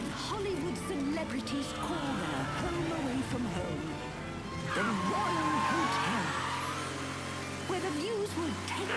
When Hollywood celebrities call their home away from home, the Royal Hotel, where the views will take...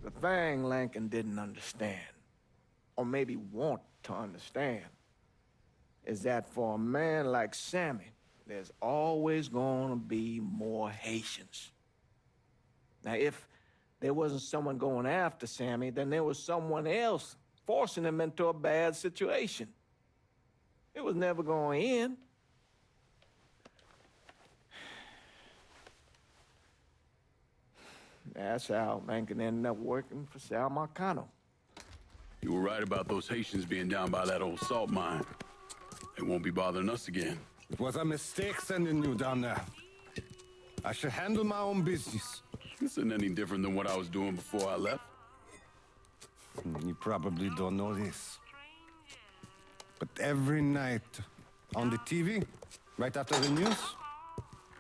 The thing Lincoln didn't understand, or maybe want to understand, is that for a man like Sammy, there's always gonna be more Haitians. Now, if there wasn't someone going after Sammy, then there was someone else forcing him into a bad situation. It was never going to end. That's how Lincoln ended up working for Sal Marcano. You were right about those Haitians being down by that old salt mine. They won't be bothering us again. It was a mistake sending you down there. I should handle my own business. This isn't any different than what I was doing before I left. You probably don't know this. But every night on the TV, right after the news,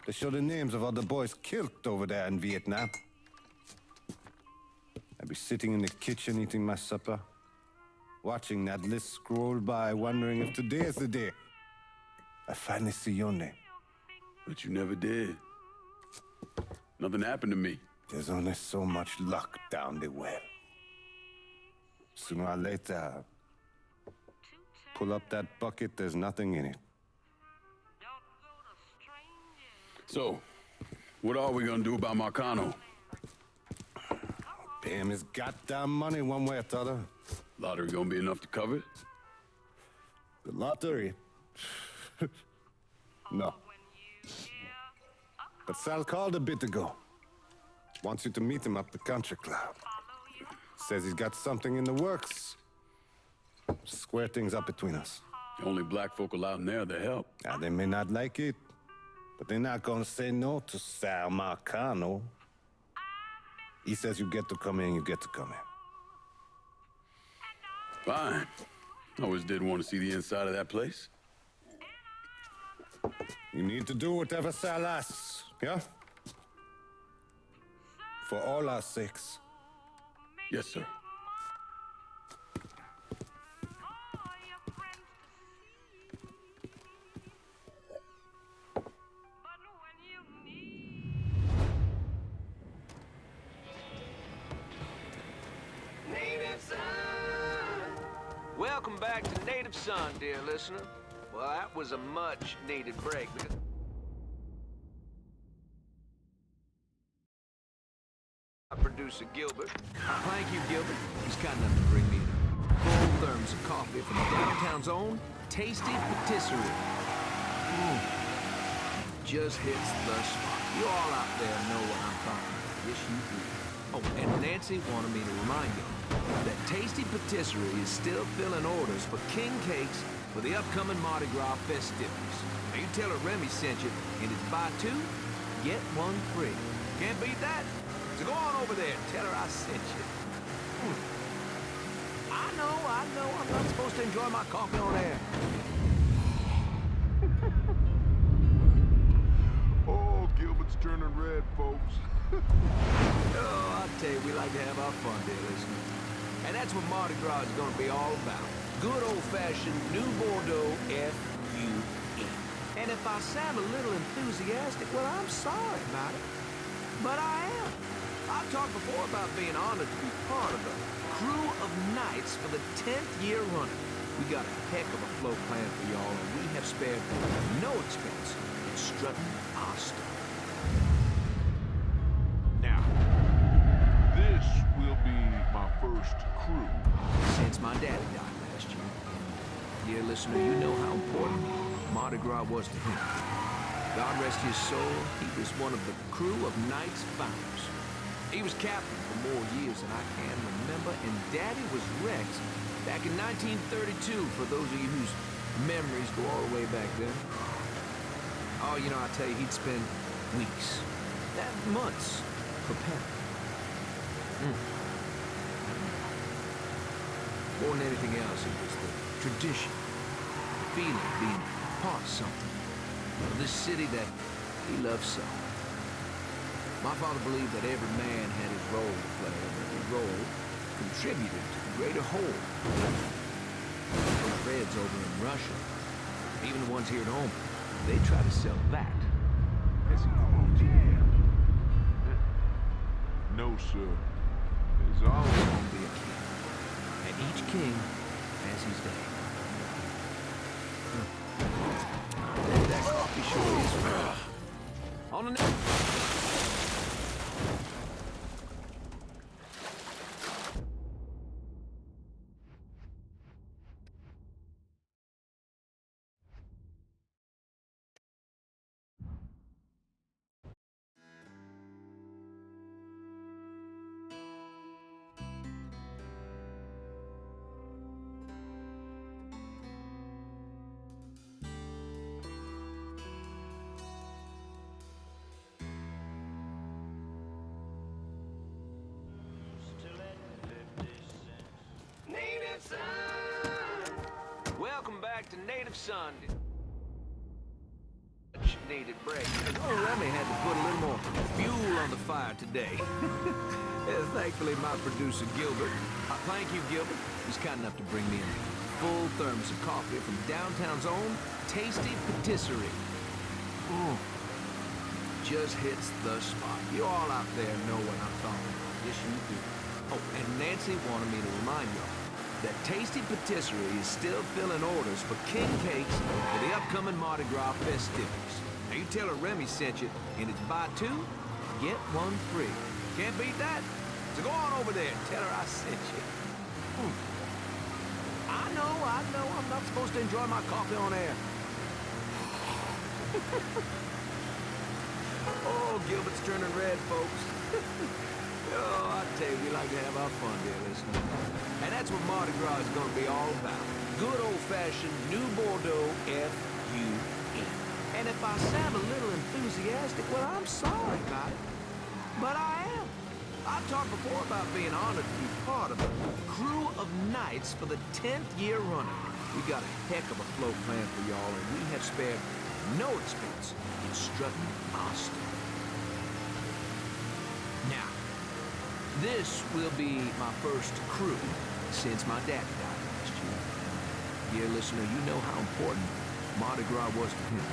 they show the names of all the boys killed over there in Vietnam. I'd be sitting in the kitchen eating my supper, watching that list scroll by, wondering if today is the day I finally see your name. But you never did. Nothing happened to me. There's only so much luck down the well. Sooner or later, pull up that bucket, there's nothing in it. So, what are we gonna do about Marcano? Pay him his goddamn money one way or the other. Lottery gonna be enough to cover it? The lottery? No. But Sal called a bit ago. Wants you to meet him up the country club. Says he's got something in the works. Square things up between us. The only black folk allowed in there to help. Now, they may not like it, but they're not gonna say no to Sal Marcano. He says you get to come in, you get to come in. Fine. I always did want to see the inside of that place. You need to do whatever Sal asks, yeah? For all our sakes. Yes, sir. Welcome back to Native Son, dear listener. Well, that was a much-needed break because... Producer Gilbert. Thank you, Gilbert. He's kind enough to bring me a full thermos of coffee from downtown's own Tasty Patisserie. Just hits the spot. You all out there know what I'm talking about. Yes, you do. Oh, and Nancy wanted me to remind you that Tasty Patisserie is still filling orders for king cakes for the upcoming Mardi Gras festivities. Now, you tell her Remy sent you, and it's buy two, get one free. Can't beat that? So go on over there and tell her I sent you. I know, I'm not supposed to enjoy my coffee on air. Oh, Gilbert's turning red, folks. Oh, I tell you, we like to have our fun, dear listener. And that's what Mardi Gras is going to be all about. Good old-fashioned New Bordeaux F-U-E. And if I sound a little enthusiastic, well, I'm sorry about it. But I am. I've talked before about being honored to be part of the crew of knights for the 10th year running. We got a heck of a float plan for y'all, and we have spared no expense and strutting our stuff. Now, This will be my first crew. since my daddy died last year, dear listener, you know how important Mardi Gras was to him. God rest his soul, he was one of the crew of Knights Founders. He was captain for more years than I can remember, and Daddy was Rex back in 1932, for those of you whose memories go all the way back then. Oh, you know, I tell you, he'd spend weeks, months, preparing. More than anything else, it was the tradition, the feeling of being part of something, of this city that he loved so. My father believed that every man had his role to play, and every role contributed to the greater whole. Those Reds over in Russia, even the ones here at home, they try to sell that as equality. No, sir. There's always Gonna be a king, and each king has his day. That coffee sure is fun. On the next. Welcome back to Native Son. Much needed break. Oh, Remy had to put a little more fuel on the fire today. Thankfully, my producer Gilbert, thank you, Gilbert, was kind enough to bring me a full thermos of coffee from downtown's own Tasty Patisserie. Just hits the spot. You all out there know what I'm talking about. Yes, you do. Oh, and Nancy wanted me to remind y'all that Tasty Patisserie is still filling orders for king cakes for the upcoming Mardi Gras festivities. Now, you tell her Remy sent you, and it's buy two, get one free. Can't beat that? So go on over there and tell her I sent you. I know, I'm not supposed to enjoy my coffee on air. Oh, Gilbert's turning red, folks. Oh, I tell you, we like to have our fun, dear listener. And that's what Mardi Gras is going to be all about. Good old-fashioned New Bordeaux F-U-N. And if I sound a little enthusiastic, well, I'm sorry about it. But I am. I've talked before about being honored to be part of a crew of knights for the 10th year running. We got a heck of a float planned for y'all, and we have spared no expense in strutting our stuff. Now, this will be my first crew since my daddy died last year. Dear listener, you know how important Mardi Gras was to him.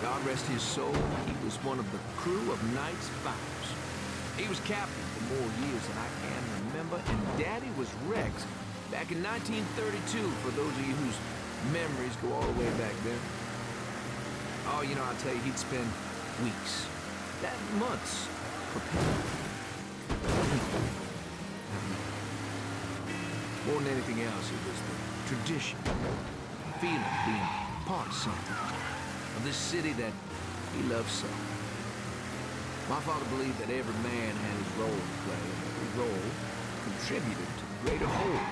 God rest his soul, he was one of the crew of Knights Founders. He was captain for more years than I can remember, and Daddy was Rex back in 1932, for those of you whose memories go all the way back then. Oh, you know, I'll tell you, he'd spend weeks, months, preparing. More than anything else, it was the tradition, the feeling of being part of something, of this city that he loved so. My father believed that every man had his role to play, and every role contributed to the greater whole.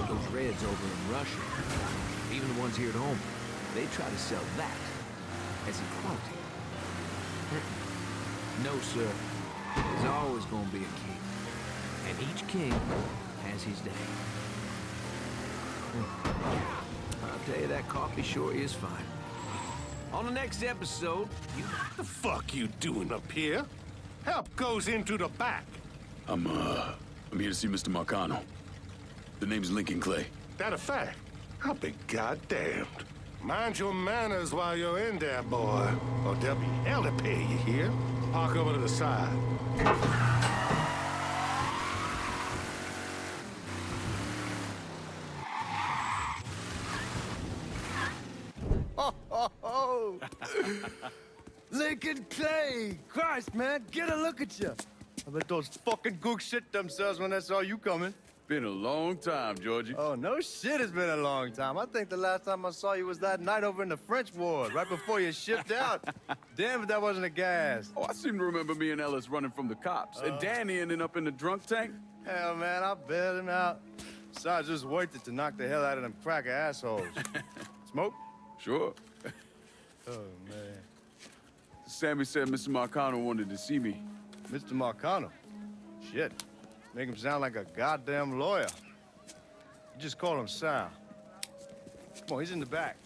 Those Reds over in Russia, even the ones here at home, they try to sell that as equality. No, sir. There's always going to be a king. And each king has his day. I'll tell you, that coffee sure is fine. On the next episode, you... The fuck you doing up here? Help goes into the back. I'm here to see Mr. Marcano. The name's Lincoln Clay. That a fact? I'll be goddamned. Mind your manners while you're in there, boy. Or there'll be hell to pay, you hear? Park over to the side. Oh, Lincoln Clay! Christ, man, get a look at you. I bet those fucking gooks shit themselves when they saw you coming. Been a long time, Georgie. Oh, no shit, it's been a long time. I think the last time I saw you was that night over in the French ward, right before you shipped out. Damn if that wasn't a gas. Oh, I seem to remember me and Ellis running from the cops. And Danny ending up in the drunk tank. Hell, man, I bailed him out. Besides, just worth it to knock the hell out of them cracker assholes. Smoke? Sure. Oh, man. Sammy said Mr. Marcano wanted to see me. Mr. Marcano? Shit. Make him sound like a goddamn lawyer. You just call him Sal. Come on, he's in the back.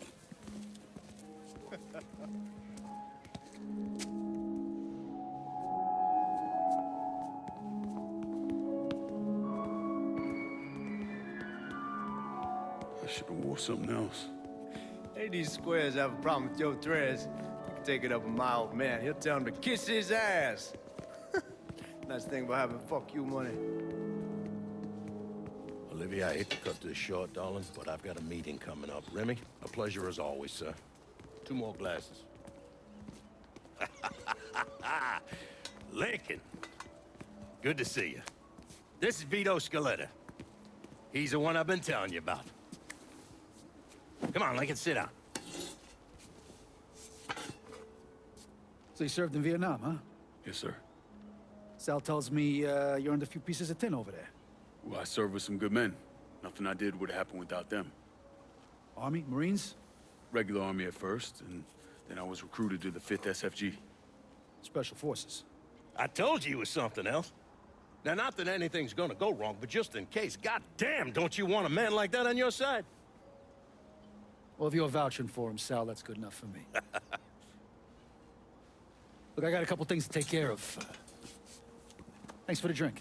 I should have wore something else. Hey, these squares have a problem with your threads. You can take it up with my old man. He'll tell him to kiss his ass. Nice thing about having fuck you money. Olivia, I hate to cut this short, darling, but I've got a meeting coming up. Remy, a pleasure as always, sir. 2 more glasses. Lincoln. Good to see you. This is Vito Scaletta. He's the one I've been telling you about. Come on, Lincoln, sit down. So you served in Vietnam, huh? Yes, sir. Sal tells me you earned a few pieces of tin over there. Well, I served with some good men. Nothing I did would have happened without them. Army? Marines? Regular Army at first, and then I was recruited to the 5th SFG. Special Forces. I told you it was something else. Now, not that anything's gonna go wrong, but just in case, goddamn, don't you want a man like that on your side? Well, if you're vouching for him, Sal, that's good enough for me. Look, I got a couple things to take care of. Thanks for the drink.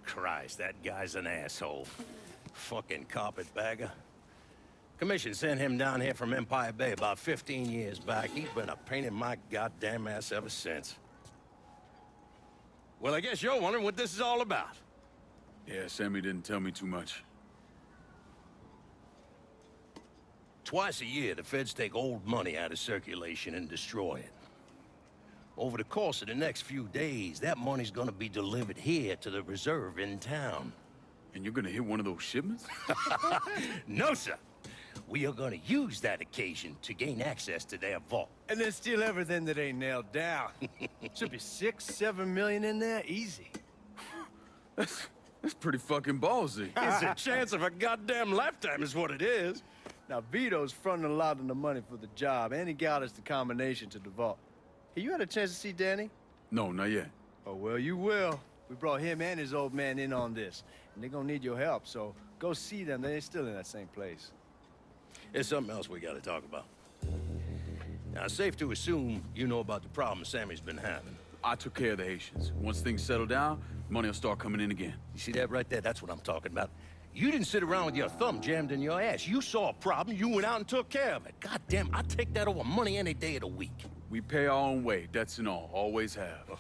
Christ, that guy's an asshole. Fucking carpetbagger. Commission sent him down here from Empire Bay about 15 years back. He's been a pain in my goddamn ass ever since. Well, I guess you're wondering what this is all about. Yeah, Sammy didn't tell me too much. Twice a year, the feds take old money out of circulation and destroy it. Over the course of the next few days, that money's gonna be delivered here to the reserve in town. And you're gonna hit one of those shipments? No, sir. We are gonna use that occasion to gain access to their vault. And then steal everything that ain't nailed down. Should be 6, 7 million in there, easy. That's pretty fucking ballsy. It's a chance of a goddamn lifetime is what it is. Now, Vito's fronting a lot of the money for the job, and he got us the combination to the vault. Hey, you had a chance to see Danny? No, not yet. Oh, well, you will. We brought him and his old man in on this, and they're gonna need your help, so go see them. They're still in that same place. There's something else we gotta talk about. Now, it's safe to assume you know about the problem Sammy's been having. I took care of the Haitians. Once things settle down, money will start coming in again. You see that right there? That's what I'm talking about. You didn't sit around with your thumb jammed in your ass. You saw a problem, you went out and took care of it. God damn, I'd take that over money any day of the week. We pay our own way, debts and all. Always have. Oh,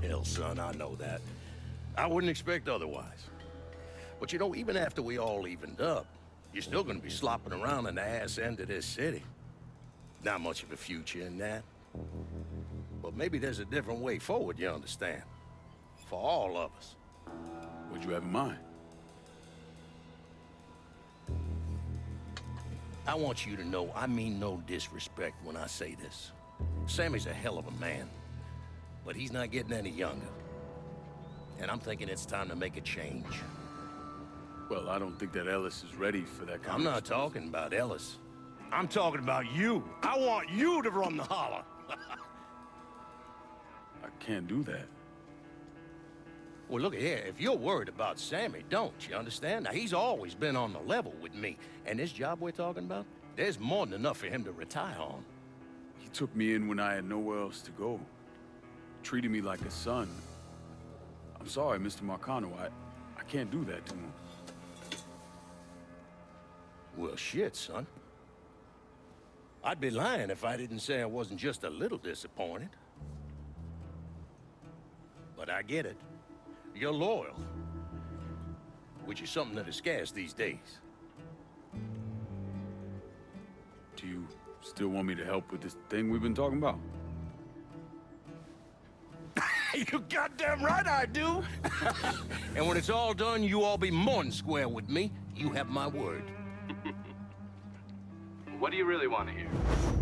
hell, son, I know that. I wouldn't expect otherwise. But you know, even after we all evened up, you're still gonna be slopping around in the ass end of this city. Not much of a future in that. But maybe there's a different way forward, you understand? For all of us. What'd you have in mind? I want you to know I mean no disrespect when I say this. Sammy's a hell of a man, but he's not getting any younger. And I'm thinking it's time to make a change. Well, I don't think that Ellis is ready for that kind I'm not talking about Ellis. I'm talking about you. I want you to run the holler. I can't do that. Well, look here, if you're worried about Sammy, don't, you understand? Now, he's always been on the level with me. And this job we're talking about, there's more than enough for him to retire on. He took me in when I had nowhere else to go. Treated me like a son. I'm sorry, Mr. Marcano. I can't do that to him. Well, shit, son. I'd be lying if I didn't say I wasn't just a little disappointed. But I get it. You're loyal. Which is something that is scarce these days. Do you still want me to help with this thing we've been talking about? You goddamn right I do! And when it's all done, you all be more than square with me. You have my word. What do you really want to hear?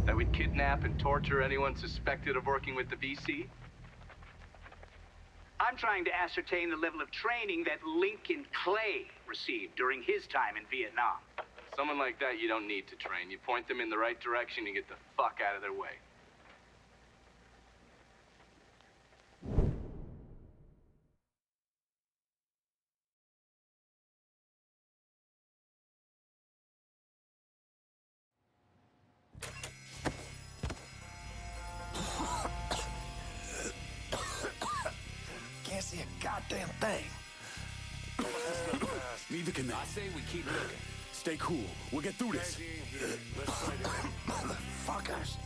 That we'd kidnap and torture anyone suspected of working with the VC? I'm trying to ascertain the level of training that Lincoln Clay received during his time in Vietnam. Someone like that you don't need to train. You point them in the right direction and get the fuck out of their way. Can't see a goddamn thing. Neither can they. I say we keep looking. Stay cool. We'll get through this. Motherfuckers.